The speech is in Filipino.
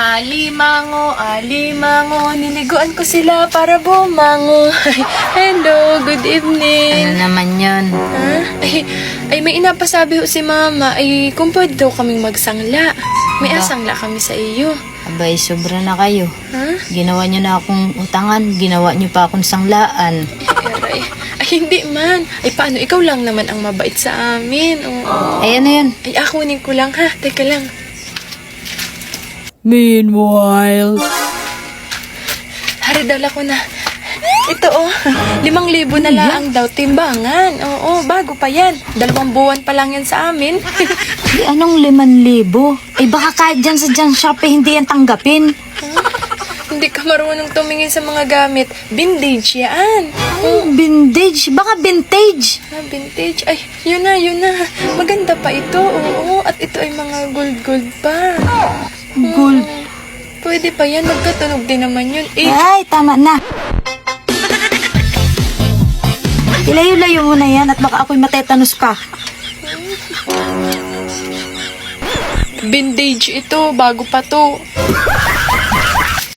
alimango, niliguan ko sila para bumango. Hello, good evening. Ano naman yun? Ha? Ay, may inapasabi ho si mama, ay kung pwede daw kaming magsangla. May Aba. asangla kami sa iyo. Abay, sobra na kayo. Ha? Ginawa nyo na akong utangan, ginawa nyo pa akong sanglaan. Aray. Ay, hindi man. Ay, paano? Ikaw lang naman ang mabait sa amin. Oo. Ay, ano yun? Ay, akunin ko lang ha. Teka lang. Meanwhile... Hari, dala ko na. Ito oh, 5,000 na lang daw timbangan. Oo, bago pa yan. 2 buwan pa lang yan sa amin. Di anong 5,000? Ay baka kahit dyan sa dyan shop eh, hindi yan tanggapin. Hindi ka marunong tumingin sa mga gamit. Vintage yan. Vintage? Baka vintage. Vintage. Ay, yun na. Maganda pa ito. Oo, at ito ay mga gold pa. Gold. Pwede pa yan. Magkatunog din naman yun. Ay, tama na. Ilayo-layo mo na yan at baka ako'y matetanus pa. Vintage ito. Bago pa to.